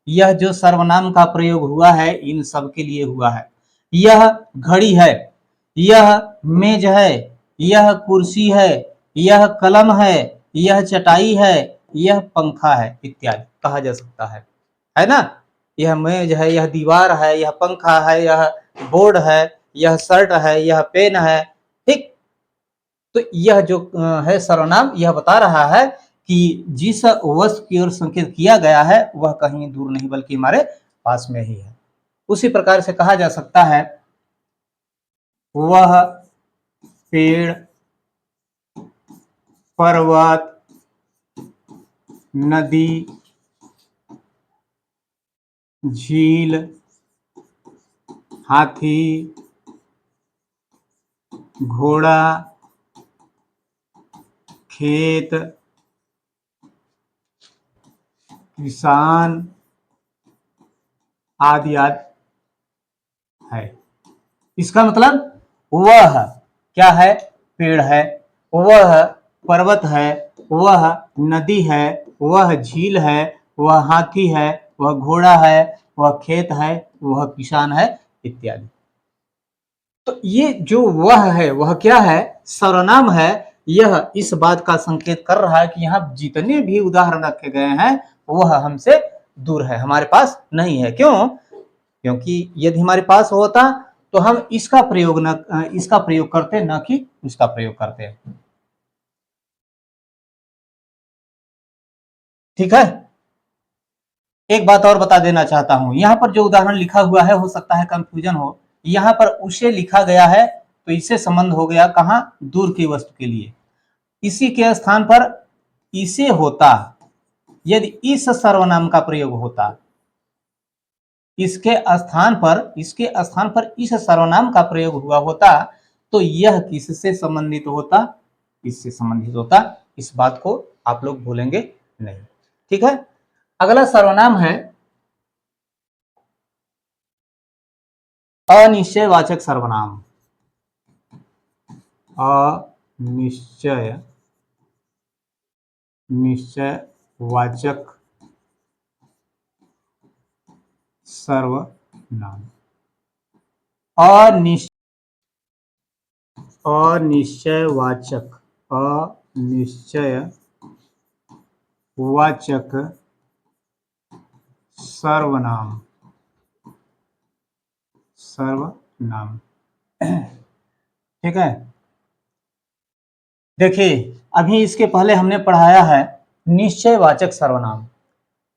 यह जो सर्वनाम का प्रयोग हुआ है इन सब के लिए हुआ है। यह घड़ी है, यह मेज है, यह कुर्सी है, यह कलम है, यह चटाई है, यह पंखा है इत्यादि कहा जा सकता है ना? यह मेज है, यह दीवार है, यह पंखा है, यह बोर्ड है, यह शर्ट है, यह पेन है। ठीक, तो यह जो है सर्वनाम, यह बता रहा है कि जिस वस्तु की ओर संकेत किया गया है वह कहीं दूर नहीं बल्कि हमारे पास में ही है। उसी प्रकार से कहा जा सकता है वह पेड़, पर्वत, नदी, झील, हाथी, घोड़ा, खेत, किसान आदि आदि है। इसका मतलब वह क्या है? पेड़ है, वह पर्वत है, वह नदी है, वह झील है, वह हाथी है, वह घोड़ा है, वह खेत है, वह किसान है इत्यादि। तो ये जो वह है वह क्या है? सर्वनाम है। यह इस बात का संकेत कर रहा है कि यहाँ जितने भी उदाहरण रखे गए हैं वह हमसे दूर है, हमारे पास नहीं है। क्यों? क्योंकि यदि हमारे पास होता तो हम इसका प्रयोग करते, न कि उसका प्रयोग करते। ठीक है। एक बात और बता देना चाहता हूं, यहाँ पर जो उदाहरण लिखा हुआ है हो सकता है कंफ्यूजन हो। यहाँ पर उसे लिखा गया है तो इससे संबंध हो गया कहां? दूर की वस्तु के लिए। इसी के स्थान पर इसे होता, यदि इस सर्वनाम का प्रयोग होता, इसके स्थान पर इस सर्वनाम का प्रयोग हुआ होता तो यह किससे संबंधित होता? इससे संबंधित होता। इस बात को आप लोग भूलेंगे नहीं। ठीक है। अगला सर्वनाम है अनिश्चयवाचक सर्वनाम। निश्चयवाचक सर्वनाम। अनिश्चयवाचक सर्वनाम। ठीक है। देखिए, अभी इसके पहले हमने पढ़ाया है निश्चयवाचक सर्वनाम,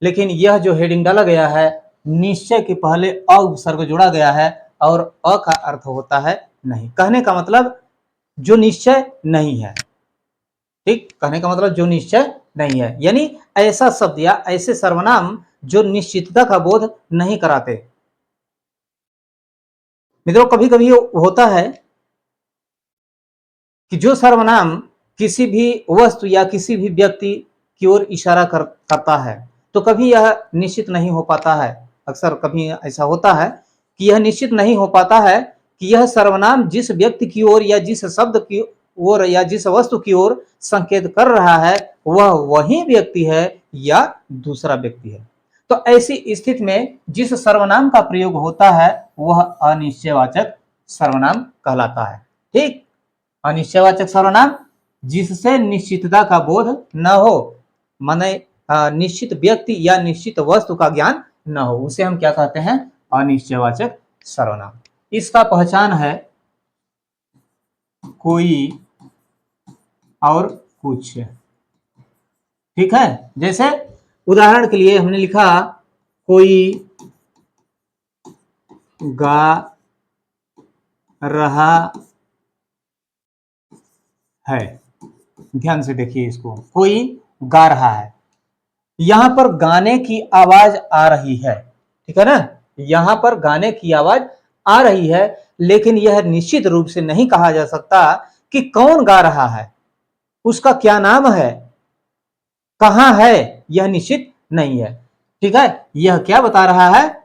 लेकिन यह जो हेडिंग डाला गया है, निश्चय के पहले अ उपसर्ग जोड़ा गया है और अ का अर्थ होता है नहीं। कहने का मतलब जो निश्चय नहीं है। ठीक, कहने का मतलब जो निश्चय नहीं है, यानी ऐसा शब्द या ऐसे सर्वनाम जो निश्चितता का बोध नहीं कराते। मित्रों, कभी कभी होता है कि जो सर्वनाम किसी भी वस्तु या किसी भी व्यक्ति की ओर इशारा करता है, तो कभी यह निश्चित नहीं हो पाता है। अक्सर कभी ऐसा होता है कि यह निश्चित नहीं हो पाता है कि यह सर्वनाम जिस व्यक्ति की ओर या जिस शब्द की ओर या जिस वस्तु की ओर संकेत कर रहा है वह वही व्यक्ति है या दूसरा व्यक्ति है। तो ऐसी स्थिति में जिस सर्वनाम का प्रयोग होता है वह अनिश्चयवाचक सर्वनाम कहलाता है। ठीक, अनिश्चयवाचक सर्वनाम जिससे निश्चितता का बोध न हो, माने निश्चित व्यक्ति या निश्चित वस्तु का ज्ञान न हो, उसे हम क्या कहते हैं? अनिश्चयवाचक सर्वनाम। इसका पहचान है कोई और कुछ। ठीक है। जैसे उदाहरण के लिए हमने लिखा कोई गा रहा है। ध्यान से देखिए इसको, कोई गा रहा है। यहां पर गाने की आवाज आ रही है। ठीक है ना, यहां पर गाने की आवाज आ रही है, लेकिन यह निश्चित रूप से नहीं कहा जा सकता कि कौन गा रहा है, उसका क्या नाम है, कहां है, यह निश्चित नहीं है। ठीक है। यह क्या बता रहा है?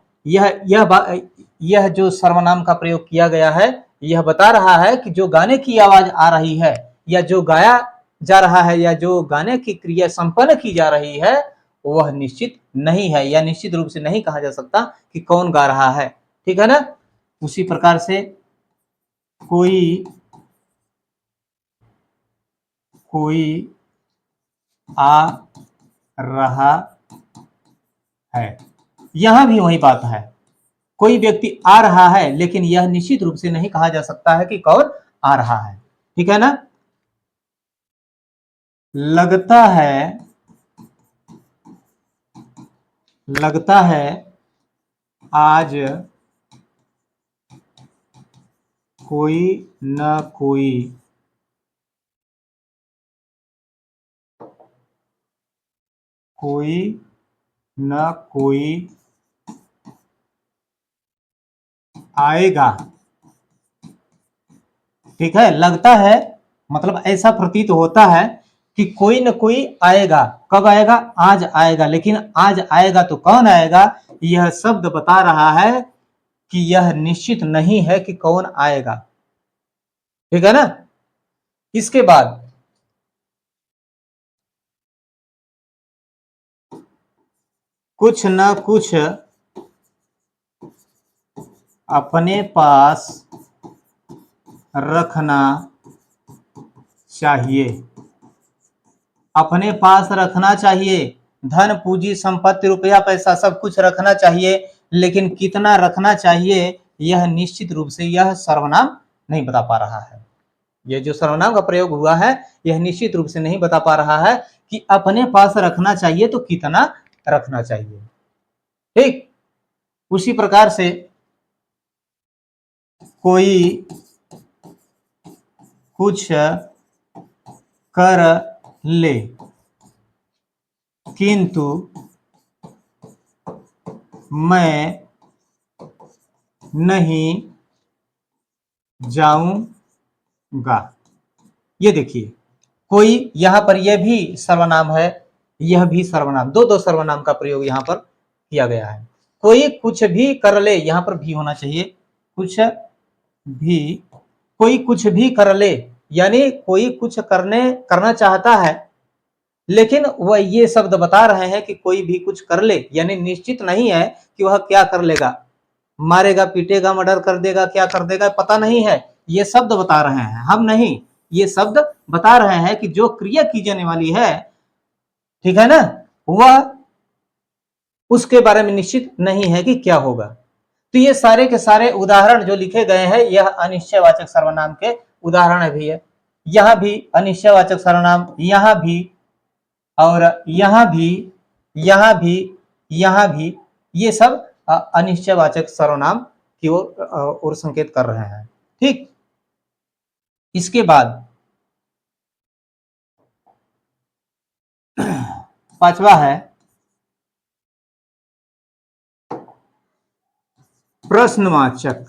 यह जो सर्वनाम का प्रयोग किया गया है यह बता रहा है कि जो गाने की आवाज आ रही है या जो गाया जा रहा है या जो गाने की क्रिया संपन्न की जा रही है वह निश्चित नहीं है या निश्चित रूप से नहीं कहा जा सकता कि कौन गा रहा है। ठीक है ना। उसी प्रकार से कोई आ रहा है, यहां भी वही बात है। कोई व्यक्ति आ रहा है लेकिन यह निश्चित रूप से नहीं कहा जा सकता है कि कौन आ रहा है। ठीक है ना। लगता है आज कोई न कोई आएगा। ठीक है, लगता है मतलब ऐसा प्रतीत होता है कि कोई न कोई आएगा। कब आएगा? आज आएगा। लेकिन आज आएगा तो कौन आएगा? यह शब्द बता रहा है कि यह निश्चित नहीं है कि कौन आएगा। ठीक है ना। इसके बाद कुछ न कुछ अपने पास रखना चाहिए। अपने पास रखना चाहिए। धन, पूंजी, संपत्ति, रुपया, पैसा सब कुछ रखना चाहिए, लेकिन कितना रखना चाहिए यह निश्चित रूप से यह सर्वनाम नहीं बता पा रहा है। यह जो सर्वनाम का प्रयोग हुआ है यह निश्चित रूप से नहीं बता पा रहा है कि अपने पास रखना चाहिए तो कितना रखना चाहिए। ठीक उसी प्रकार से कोई कुछ कर ले किंतु मैं नहीं जाऊंगा। ये देखिए, कोई यहां पर यह भी सर्वनाम है, यह भी सर्वनाम, दो सर्वनाम का प्रयोग यहां पर किया गया है। कोई कुछ भी कर ले, यहां पर भी होना चाहिए, कुछ भी, कोई कुछ भी कर ले, यानी कोई कुछ करना चाहता है, लेकिन वह ये शब्द बता रहे हैं कि कोई भी कुछ कर ले, यानी निश्चित नहीं है कि वह क्या कर लेगा। मारेगा, पीटेगा, मर्डर कर देगा, क्या कर देगा पता नहीं है। ये शब्द बता रहे हैं, हम नहीं। ये शब्द बता रहे हैं कि जो क्रिया की जाने वाली है, ठीक है ना, वह उसके बारे में निश्चित नहीं है कि क्या होगा। तो ये सारे के सारे उदाहरण जो लिखे गए हैं यह अनिश्चयवाचक सर्वनाम के उदाहरण भी है। यहां भी अनिश्चयवाचक सर्वनाम, यहां भी, और यहां भी, यहां भी, यहां भी, ये सब अनिश्चयवाचक सर्वनाम की ओर संकेत कर रहे हैं। ठीक, इसके बाद पांचवा है प्रश्नवाचक।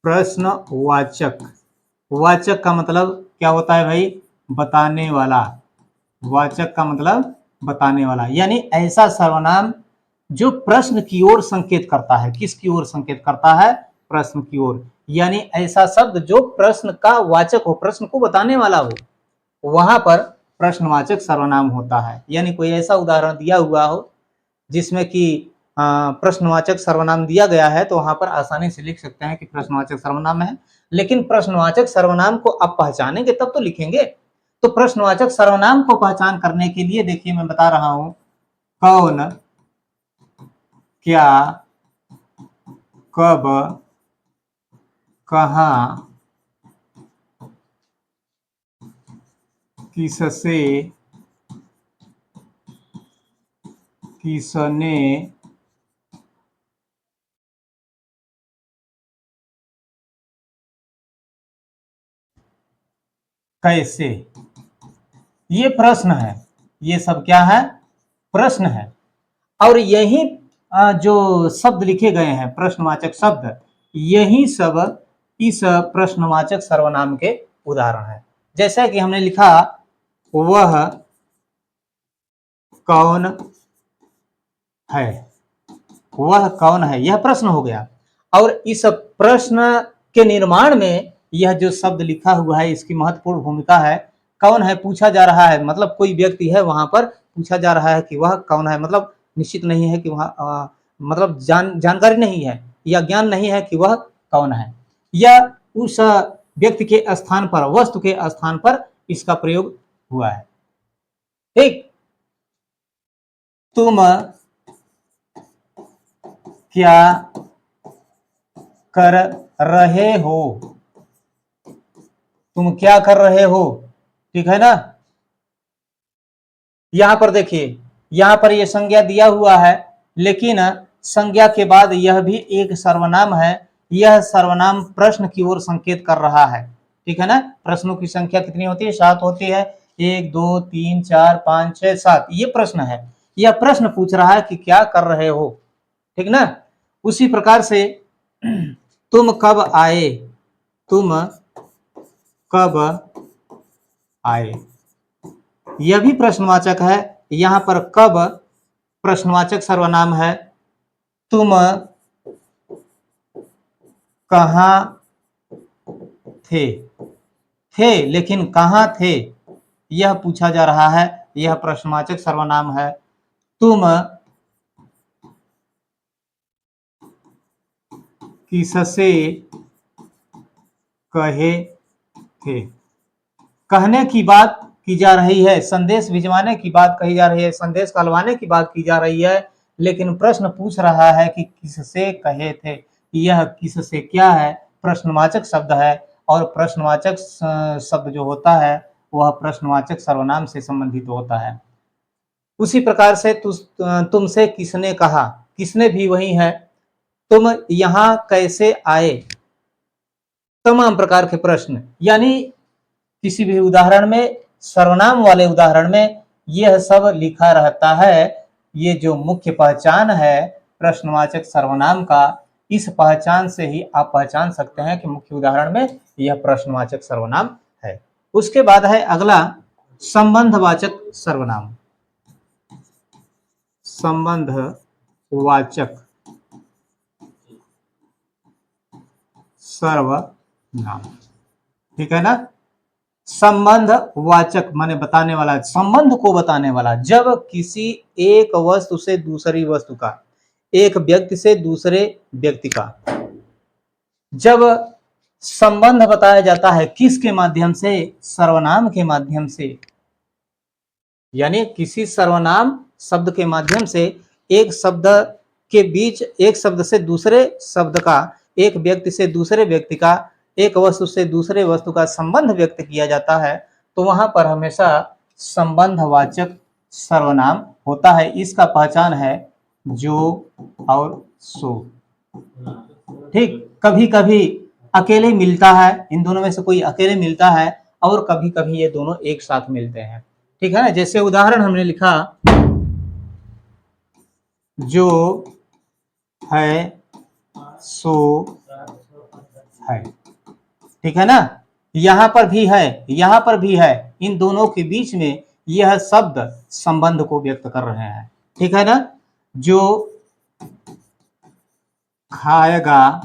प्रश्नवाचक, वाचक का मतलब क्या होता है भाई? बताने वाला। वाचक का मतलब बताने वाला, यानी ऐसा सर्वनाम जो प्रश्न की ओर संकेत करता है। किसकी ओर संकेत करता है? प्रश्न की ओर। यानी ऐसा शब्द जो प्रश्न का वाचक हो, प्रश्न को बताने वाला हो, वहां पर प्रश्नवाचक सर्वनाम होता है। यानी कोई ऐसा उदाहरण दिया हुआ हो जिसमें कि प्रश्नवाचक सर्वनाम दिया गया है, तो वहां पर आसानी से लिख सकते हैं कि प्रश्नवाचक सर्वनाम है। लेकिन प्रश्नवाचक सर्वनाम को अब पहचानेंगे तब तो लिखेंगे। तो प्रश्नवाचक सर्वनाम को पहचान करने के लिए देखिए मैं बता रहा हूं, कौन, क्या, कब, कहां, किससे, किसने, कैसे। ये प्रश्न है, ये सब क्या है? प्रश्न है। और यही जो शब्द लिखे गए हैं प्रश्नवाचक शब्द, यही सब इस प्रश्नवाचक सर्वनाम के उदाहरण है। जैसा कि हमने लिखा, वह कौन है। वह कौन है, यह प्रश्न हो गया। और इस प्रश्न के निर्माण में यह जो शब्द लिखा हुआ है इसकी महत्वपूर्ण भूमिका है। कौन है पूछा जा रहा है, मतलब कोई व्यक्ति है, वहां पर पूछा जा रहा है कि वह कौन है, मतलब निश्चित नहीं है कि वह मतलब जानकारी नहीं है या ज्ञान नहीं है कि वह कौन है। या उस व्यक्ति के स्थान पर, वस्तु के स्थान पर इसका प्रयोग हुआ है। ठीक, तुम क्या कर रहे हो? तुम क्या कर रहे हो? ठीक है ना। यहां पर देखिए, यहां पर ये संज्ञा दिया हुआ है, लेकिन संज्ञा के बाद यह भी एक सर्वनाम है। यह सर्वनाम प्रश्न की ओर संकेत कर रहा है। ठीक है ना। प्रश्नों की संख्या कितनी होती है? 7 होती है। 1 2 3 4 5 6 7, ये प्रश्न है। यह प्रश्न पूछ रहा है कि क्या कर रहे हो। ठीक ना। उसी प्रकार से तुम कब आए, तुम कब आए, यह भी प्रश्नवाचक है। यहां पर कब प्रश्नवाचक सर्वनाम है। तुम कहां थे, थे लेकिन कहां थे, यह पूछा जा रहा है। यह प्रश्नवाचक सर्वनाम है। तुम किससे कहे थे, कहने की बात की जा रही है, संदेश भिजवाने की बात कही जा रही है, संदेश कहलवाने की बात की जा रही है, लेकिन प्रश्न पूछ रहा है कि किससे कहे थे। यह किससे क्या है? प्रश्नवाचक शब्द है, और प्रश्नवाचक शब्द जो होता है वह प्रश्नवाचक सर्वनाम से संबंधित होता है। उसी प्रकार से तुमसे किसने कहा, किसने भी वही है। तुम यहां कैसे आए, तमाम प्रकार के प्रश्न, यानी किसी भी उदाहरण में, सर्वनाम वाले उदाहरण में यह सब लिखा रहता है। ये जो मुख्य पहचान है प्रश्नवाचक सर्वनाम का, इस पहचान से ही आप पहचान सकते हैं कि मुख्य उदाहरण में यह प्रश्नवाचक सर्वनाम है। उसके बाद है अगला संबंधवाचक सर्वनाम। संबंधवाचक सर्वनाम, ठीक है ना। संबंध वाचक माने बताने वाला, संबंध को बताने वाला। जब किसी एक वस्तु से दूसरी वस्तु का, एक व्यक्ति से दूसरे व्यक्ति का जब संबंध बताया जाता है, किसके माध्यम से? सर्वनाम के माध्यम से। यानी किसी सर्वनाम शब्द के माध्यम से एक शब्द के बीच, एक शब्द से दूसरे शब्द का, एक व्यक्ति से दूसरे व्यक्ति का, एक वस्तु से दूसरे वस्तु का संबंध व्यक्त किया जाता है, तो वहां पर हमेशा संबंधवाचक सर्वनाम होता है। इसका पहचान है जो और सो। ठीक, कभी कभी अकेले मिलता है, इन दोनों में से कोई अकेले मिलता है, और कभी कभी ये दोनों एक साथ मिलते हैं। ठीक है ना। जैसे उदाहरण हमने लिखा, जो है सो है। ठीक है ना। यहां पर भी है, यहां पर भी है, इन दोनों के बीच में यह शब्द संबंध को व्यक्त कर रहे हैं। ठीक है ना। जो खाएगा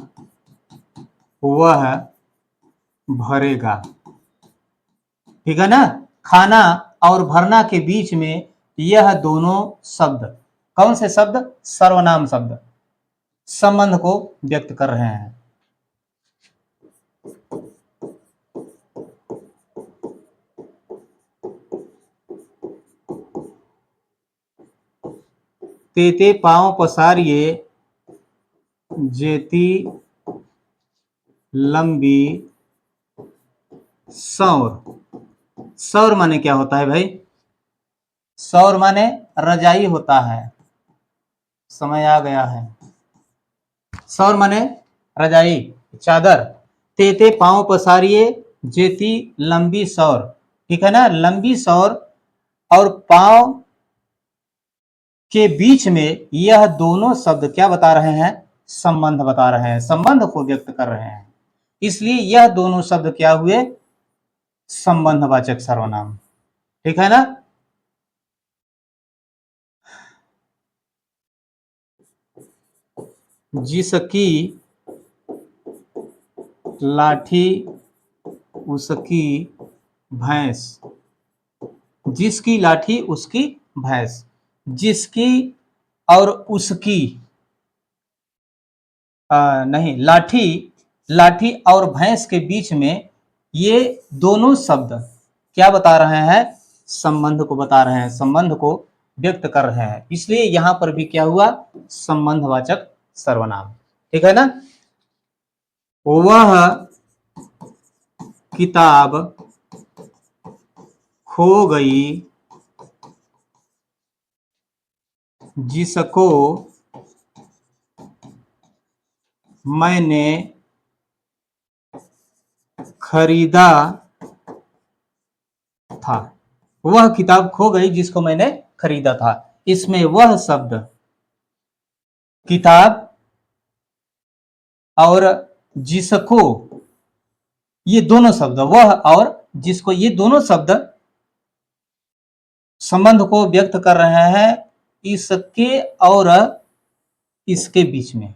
वह भरेगा। ठीक है ना। खाना और भरना के बीच में यह दोनों शब्द, कौन से शब्द? सर्वनाम शब्द, संबंध को व्यक्त कर रहे हैं। तेते पांव पसारिए, जेती लंबी सौर। सौर माने क्या होता है भाई? सौर माने रजाई होता है। समय आ गया है। सौर माने रजाई, चादर। तेते पांव पसारिए, जेती लंबी सौर। ठीक है ना। लंबी सौर और पांव के बीच में यह दोनों शब्द क्या बता रहे हैं? संबंध बता रहे हैं, संबंध को व्यक्त कर रहे हैं। इसलिए यह दोनों शब्द क्या हुए? संबंधवाचक सर्वनाम। ठीक है ना। जिसकी लाठी उसकी भैंस, जिसकी लाठी उसकी भैंस, जिसकी और उसकी, नहीं, लाठी, लाठी और भैंस के बीच में ये दोनों शब्द क्या बता रहे हैं? संबंध को बता रहे हैं, संबंध को व्यक्त कर रहे हैं। इसलिए यहां पर भी क्या हुआ? संबंधवाचक सर्वनाम। ठीक है ना। वह किताब खो गई जिसको मैंने खरीदा था। वह किताब खो गई जिसको मैंने खरीदा था। इसमें वह शब्द, किताब और जिसको, ये दोनों शब्द, वह और जिसको, ये दोनों शब्द संबंध को व्यक्त कर रहे हैं इसके और इसके बीच में।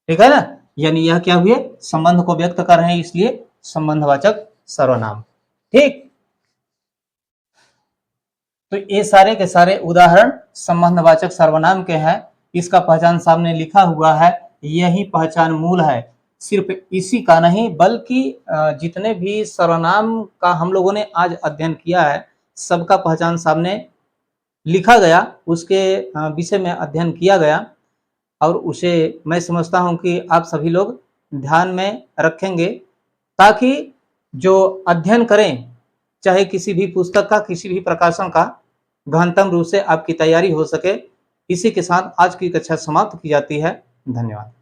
ठीक है ना, यानी यह क्या हुए, संबंध को व्यक्त कर रहे हैं, इसलिए संबंधवाचक सर्वनाम। ठीक, तो ये सारे के सारे उदाहरण संबंधवाचक सर्वनाम के हैं। इसका पहचान सामने लिखा हुआ है, यही पहचान मूल है। सिर्फ इसी का नहीं बल्कि जितने भी सर्वनाम का हम लोगों ने आज अध्ययन किया है, सबका पहचान सामने लिखा गया, उसके विषय में अध्ययन किया गया, और उसे मैं समझता हूं कि आप सभी लोग ध्यान में रखेंगे, ताकि जो अध्ययन करें, चाहे किसी भी पुस्तक का, किसी भी प्रकाशन का, गहनतम रूप से आपकी तैयारी हो सके। इसी के साथ आज की कक्षा समाप्त की जाती है। धन्यवाद।